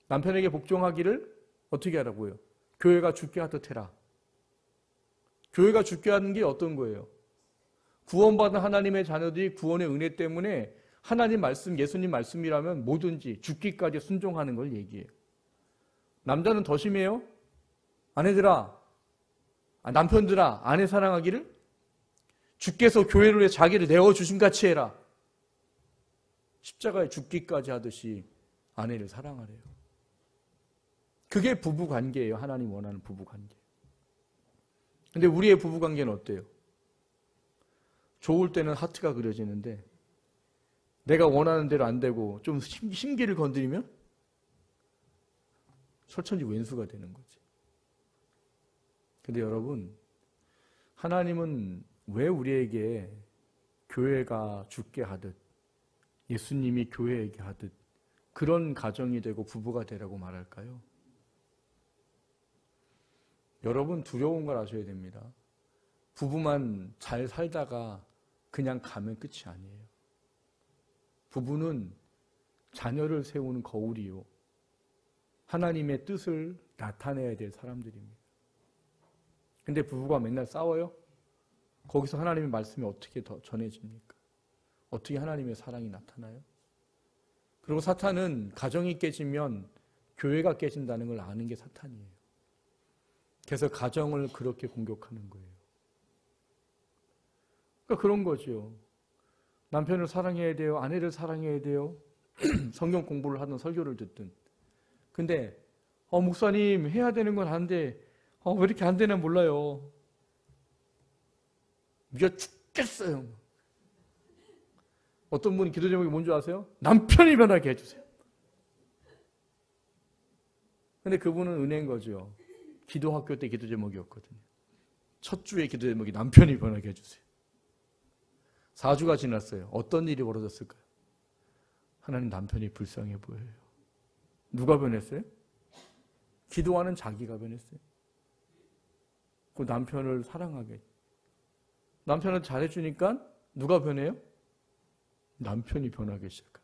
남편에게 복종하기를 어떻게 하라고요? 교회가 주께 하듯 해라. 교회가 주께 하는 게 어떤 거예요? 구원받은 하나님의 자녀들이 구원의 은혜 때문에 하나님 말씀, 예수님 말씀이라면 뭐든지 죽기까지 순종하는 걸 얘기해요. 남자는 더 심해요. 아내들아, 남편들아, 아내 사랑하기를 주께서 교회를 위해 자기를 내어주신 같이 해라. 십자가에 죽기까지 하듯이 아내를 사랑하래요. 그게 부부관계예요. 하나님 원하는 부부관계. 근데 우리의 부부관계는 어때요? 좋을 때는 하트가 그려지는데 내가 원하는 대로 안 되고 좀 심기를 건드리면 철천지 왼수가 되는 거지. 근데 여러분, 하나님은 왜 우리에게 교회가 죽게 하듯 예수님이 교회에게 하듯 그런 가정이 되고 부부가 되라고 말할까요? 여러분, 두려운 걸 아셔야 됩니다. 부부만 잘 살다가 그냥 가면 끝이 아니에요. 부부는 자녀를 세우는 거울이요, 하나님의 뜻을 나타내야 될 사람들입니다. 근데 부부가 맨날 싸워요? 거기서 하나님의 말씀이 어떻게 더 전해집니까? 어떻게 하나님의 사랑이 나타나요? 그리고 사탄은 가정이 깨지면 교회가 깨진다는 걸 아는 게 사탄이에요. 그래서 가정을 그렇게 공격하는 거예요. 그러니까 그런 거죠. 남편을 사랑해야 돼요. 아내를 사랑해야 돼요. 성경 공부를 하든 설교를 듣든. 근데 목사님 해야 되는 건 아는데 왜 이렇게 안 되나 몰라요. 미워 죽겠어요. 어떤 분이 기도 제목이 뭔지 아세요? 남편이 변하게 해주세요. 근데 그분은 은혜인 거죠. 기도학교 때 기도 제목이었거든요. 첫 주에 기도 제목이 남편이 변하게 해주세요. 4주가 지났어요. 어떤 일이 벌어졌을까요? 하나님, 남편이 불쌍해 보여요. 누가 변했어요? 기도하는 자기가 변했어요. 그 남편을 사랑하게. 남편을 잘해주니까 누가 변해요? 남편이 변하기 시작합니다.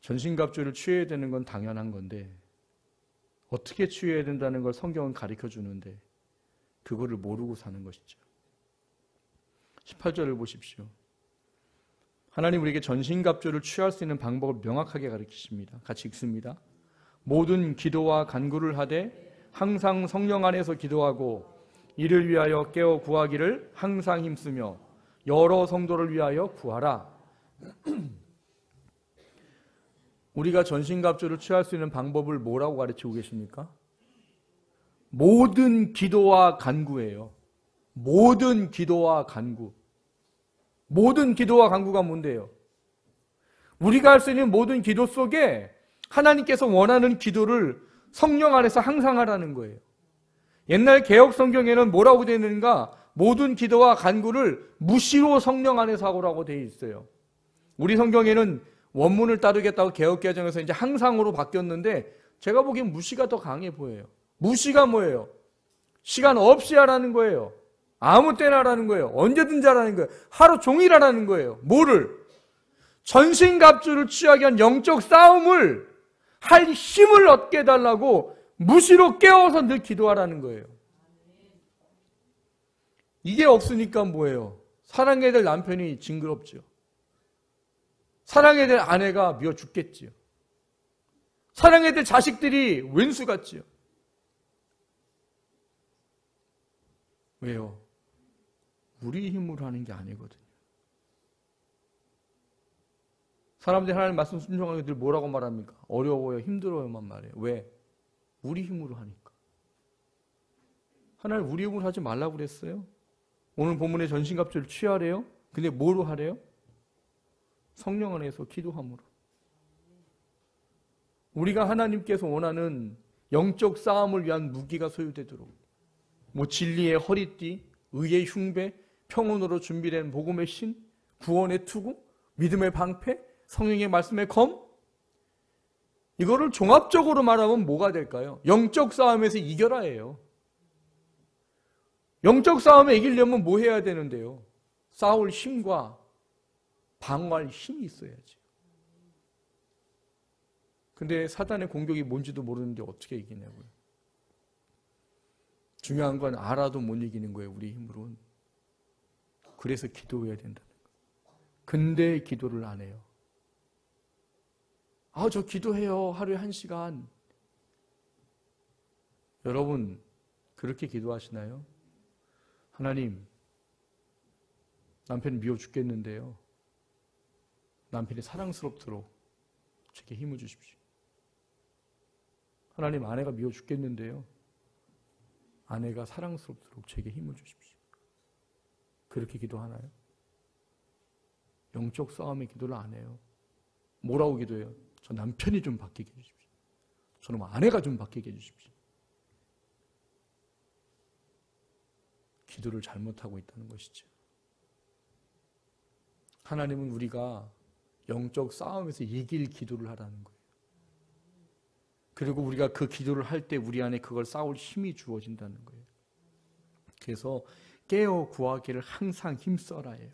전신갑주를 취해야 되는 건 당연한 건데 어떻게 취해야 된다는 걸 성경은 가르쳐 주는데 그거를 모르고 사는 것이죠. 18절을 보십시오. 하나님 우리에게 전신갑주를 취할 수 있는 방법을 명확하게 가르치십니다. 같이 읽습니다. 모든 기도와 간구를 하되 항상 성령 안에서 기도하고 이를 위하여 깨어 구하기를 항상 힘쓰며 여러 성도를 위하여 구하라. 우리가 전신갑주를 취할 수 있는 방법을 뭐라고 가르치고 계십니까? 모든 기도와 간구예요. 모든 기도와 간구. 모든 기도와 간구가 뭔데요? 우리가 할 수 있는 모든 기도 속에 하나님께서 원하는 기도를 성령 안에서 항상 하라는 거예요. 옛날 개혁 성경에는 뭐라고 되어 있는가? 모든 기도와 간구를 무시로 성령 안에서 하라고 되어 있어요. 우리 성경에는 원문을 따르겠다고 개혁 개정에서 이제 항상으로 바뀌었는데 제가 보기엔 무시가 더 강해 보여요. 무시가 뭐예요? 시간 없이 하라는 거예요. 아무 때나 하라는 거예요. 언제든지 하라는 거예요. 하루 종일 하라는 거예요. 뭐를? 전신갑주를 취하기 위한 영적 싸움을 할 힘을 얻게 해달라고 무시로 깨워서 늘 기도하라는 거예요. 이게 없으니까 뭐예요? 사랑해야 될 남편이 징그럽죠. 사랑해야 될 아내가 미워 죽겠지요. 사랑해야 될 자식들이 왼수 같지요. 왜요? 우리 힘으로 하는 게 아니거든요. 사람들이 하나님 말씀 순종하게 늘 뭐라고 말합니까? 어려워요, 힘들어요만 말해요. 왜? 우리 힘으로 하니까. 하나님 우리 힘으로 하지 말라고 그랬어요? 오늘 본문의 전신갑주를 취하래요? 근데 뭐로 하래요? 성령 안에서 기도함으로. 우리가 하나님께서 원하는 영적 싸움을 위한 무기가 소유되도록 진리의 허리띠, 의의 흉배, 평온으로 준비된 복음의 신, 구원의 투구, 믿음의 방패, 성령의 말씀의 검, 이거를 종합적으로 말하면 뭐가 될까요? 영적 싸움에서 이겨라예요. 영적 싸움에 이기려면 뭐 해야 되는데요? 싸울 힘과 방어할 힘이 있어야지. 근데 사단의 공격이 뭔지도 모르는데 어떻게 이기냐고요. 중요한 건 알아도 못 이기는 거예요, 우리 힘으로는. 그래서 기도해야 된다는 거예요. 근데 기도를 안 해요. 저 기도해요. 하루에 1시간. 여러분, 그렇게 기도하시나요? 하나님, 남편이 미워 죽겠는데요. 남편이 사랑스럽도록 제게 힘을 주십시오. 하나님, 아내가 미워 죽겠는데요. 아내가 사랑스럽도록 제게 힘을 주십시오. 그렇게 기도하나요? 영적 싸움의 기도를 안 해요. 뭐라고 기도해요? 저 남편이 좀 바뀌게 해주십시오. 저는 아내가 좀 바뀌게 해주십시오. 기도를 잘못하고 있다는 것이죠. 하나님은 우리가 영적 싸움에서 이길 기도를 하라는 거예요. 그리고 우리가 그 기도를 할 때 우리 안에 그걸 싸울 힘이 주어진다는 거예요. 그래서 깨어 구하기를 항상 힘써라예요.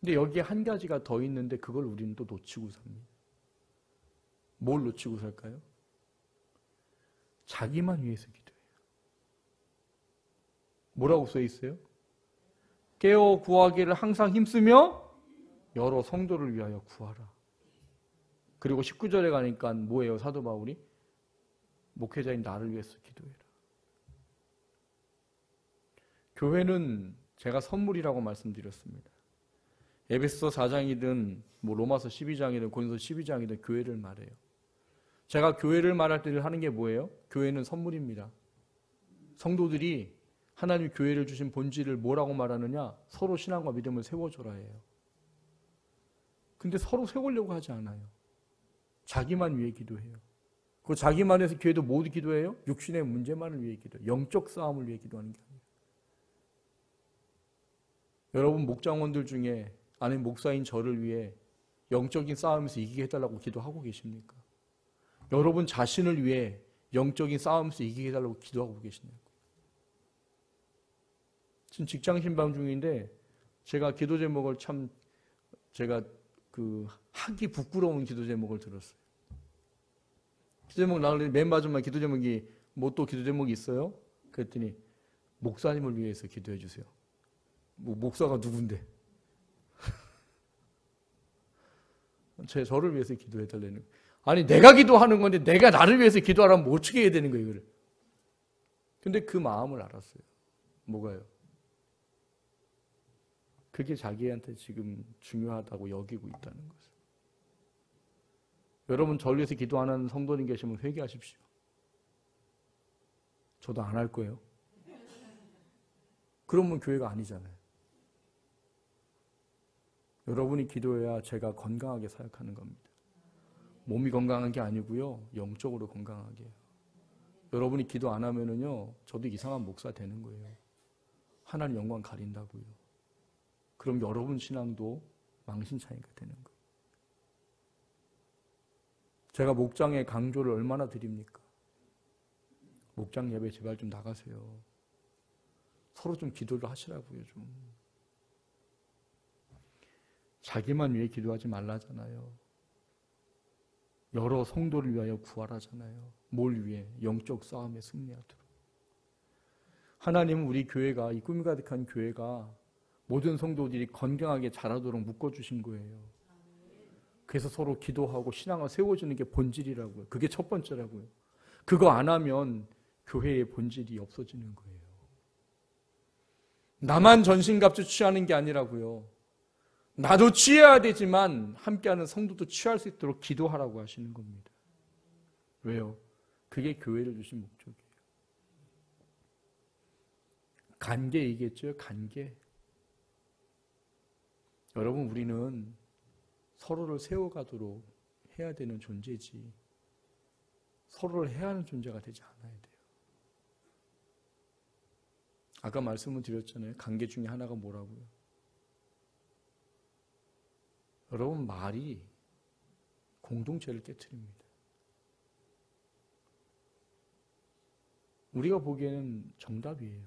근데 여기에 한 가지가 더 있는데 그걸 우리는 또 놓치고 삽니다. 뭘 놓치고 살까요? 자기만 위해서 기도해요. 뭐라고 써 있어요? 깨어 구하기를 항상 힘쓰며 여러 성도를 위하여 구하라. 그리고 19절에 가니까 뭐예요? 사도 바울이? 목회자인 나를 위해서 기도해라. 교회는 제가 선물이라고 말씀드렸습니다. 에베소서 4장이든 로마서 12장이든 고린도서 12장이든 교회를 말해요. 제가 교회를 말할 때 하는 게 뭐예요? 교회는 선물입니다. 성도들이 하나님이 교회를 주신 본질을 뭐라고 말하느냐? 서로 신앙과 믿음을 세워줘라 해요. 근데 서로 세우려고 하지 않아요. 자기만 위해 기도해요. 그 자기만 해서 교회도 모두 기도해요? 육신의 문제만을 위해 기도해요. 영적 싸움을 위해 기도하는 게 아니에요. 여러분 목장원들 중에 아닌 목사인 저를 위해 영적인 싸움에서 이기게 해달라고 기도하고 계십니까? 여러분 자신을 위해 영적인 싸움에서 이기게 해달라고 기도하고 계시냐고요. 지금 직장 신방 중인데 제가 기도 제목을 제가 하기 부끄러운 기도 제목을 들었어요. 기도 제목 나올 맨 마지막에 기도 제목이 뭐 또 기도 제목이 있어요? 그랬더니 목사님을 위해서 기도해 주세요. 목사가 누군데? 저를 위해서 기도해 달라는 거예요. 아니 내가 기도하는 건데 내가 나를 위해서 기도하라면 뭐 어떻게 해야 되는 거예요, 이거를. 근데 그 마음을 알았어요. 뭐가요? 그게 자기한테 지금 중요하다고 여기고 있다는 것을. 여러분 저를 위해서 기도 안 하는 성도님 계시면 회개하십시오. 저도 안 할 거예요. 그러면 교회가 아니잖아요. 여러분이 기도해야 제가 건강하게 사역하는 겁니다. 몸이 건강한 게 아니고요. 영적으로 건강하게 해요. 여러분이 기도 안 하면은요. 저도 이상한 목사 되는 거예요. 하나님 영광 가린다고요. 그럼 여러분 신앙도 망신차이가 되는 거예요. 제가 목장에 강조를 얼마나 드립니까? 목장 예배 제발 좀 나가세요. 서로 좀 기도를 하시라고요, 좀. 자기만 위해 기도하지 말라잖아요. 여러 성도를 위하여 구하라잖아요. 뭘 위해? 영적 싸움에 승리하도록. 하나님은 우리 교회가, 이 꿈이 가득한 교회가 모든 성도들이 건강하게 자라도록 묶어주신 거예요. 그래서 서로 기도하고 신앙을 세워주는 게 본질이라고요. 그게 첫 번째라고요. 그거 안 하면 교회의 본질이 없어지는 거예요. 나만 전신갑주 취하는 게 아니라고요. 나도 취해야 되지만 함께하는 성도도 취할 수 있도록 기도하라고 하시는 겁니다. 왜요? 그게 교회를 주신 목적이에요. 관계 얘기했죠? 관계. 여러분 우리는 서로를 세워가도록 해야 되는 존재지 서로를 해하는 존재가 되지 않아야 돼요. 아까 말씀을 드렸잖아요. 관계 중에 하나가 뭐라고요? 여러분 말이 공동체를 깨트립니다. 우리가 보기에는 정답이에요.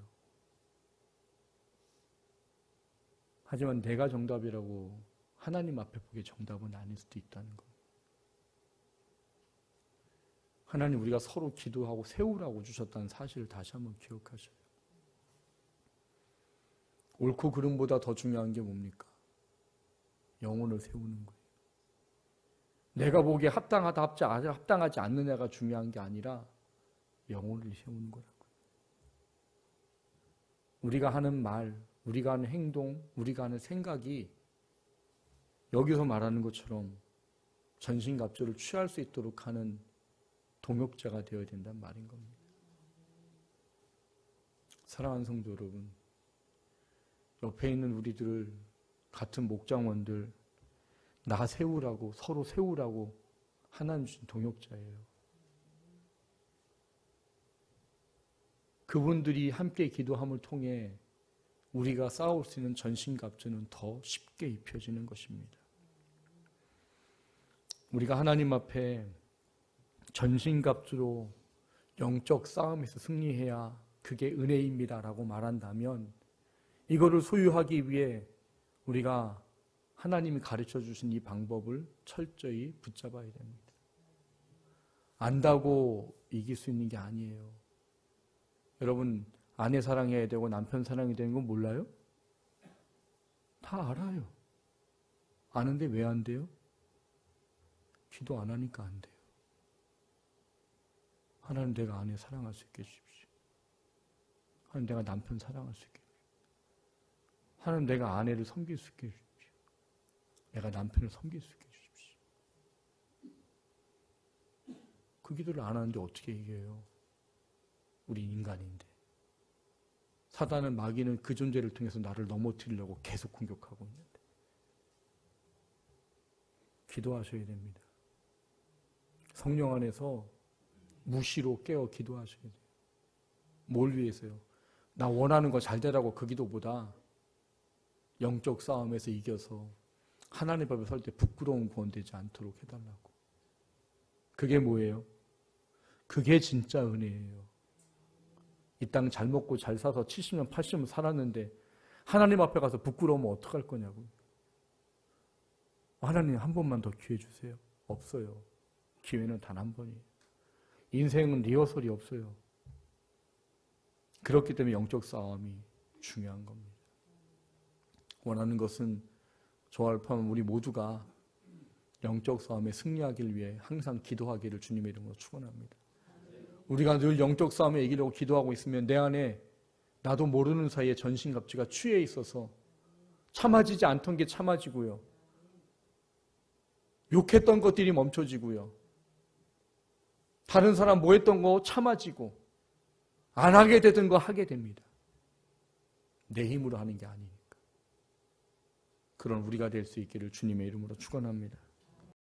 하지만 내가 정답이라고 하나님 앞에 보기에 정답은 아닐 수도 있다는 겁니다. 하나님 우리가 서로 기도하고 세우라고 주셨다는 사실을 다시 한번 기억하셔요. 옳고 그름보다 더 중요한 게 뭡니까? 영혼을 세우는 거예요. 내가 보기에 합당하다 합당하지 않느냐가 중요한 게 아니라 영혼을 세우는 거라고요. 우리가 하는 말, 우리가 하는 행동, 우리가 하는 생각이 여기서 말하는 것처럼 전신갑주를 취할 수 있도록 하는 동역자가 되어야 된다는 말인 겁니다. 사랑하는 성도 여러분, 옆에 있는 우리들을 같은 목장원들 나 세우라고 서로 세우라고 하나님 주신 동역자예요. 그분들이 함께 기도함을 통해 우리가 싸울 수 있는 전신갑주는 더 쉽게 입혀지는 것입니다. 우리가 하나님 앞에 전신갑주로 영적 싸움에서 승리해야 그게 은혜입니다라고 말한다면 이거를 소유하기 위해 우리가 하나님이 가르쳐 주신 이 방법을 철저히 붙잡아야 됩니다. 안다고 이길 수 있는 게 아니에요. 여러분, 아내 사랑해야 되고 남편 사랑해야 되는 건 몰라요? 다 알아요. 아는데 왜 안 돼요? 기도 안 하니까 안 돼요. 하나님, 내가 아내 사랑할 수 있게 해주십시오. 하나님, 내가 남편 사랑할 수 있게 해주십시오. 하나님, 내가 아내를 섬길 수 있게 해주십시오. 내가 남편을 섬길 수 있게 해주십시오. 그 기도를 안 하는데 어떻게 이겨요? 우리 인간인데. 사단은, 마귀는 그 존재를 통해서 나를 넘어뜨리려고 계속 공격하고 있는데. 기도하셔야 됩니다. 성령 안에서 무시로 깨어 기도하셔야 돼요. 뭘 위해서요? 나 원하는 거 잘 되라고 그 기도보다 영적 싸움에서 이겨서 하나님 앞에 설 때 부끄러운 구원되지 않도록 해달라고. 그게 뭐예요? 그게 진짜 은혜예요. 이 땅 잘 먹고 잘 사서 70년, 80년 살았는데 하나님 앞에 가서 부끄러우면 어떡할 거냐고요. 하나님 한 번만 더 기회 주세요. 없어요. 기회는 단 한 번이에요. 인생은 리허설이 없어요. 그렇기 때문에 영적 싸움이 중요한 겁니다. 원하는 것은 저와 포함한 우리 모두가 영적 싸움에 승리하길 위해 항상 기도하기를 주님의 이름으로 축원합니다. 우리가 늘 영적 싸움에 이기려고 기도하고 있으면 내 안에 나도 모르는 사이에 전신갑주가 취해 있어서 참아지지 않던 게 참아지고요. 욕했던 것들이 멈춰지고요. 다른 사람 뭐 했던 거 참아지고 안 하게 되던 거 하게 됩니다. 내 힘으로 하는 게 아니니까. 그런 우리가 될 수 있기를 주님의 이름으로 축원합니다.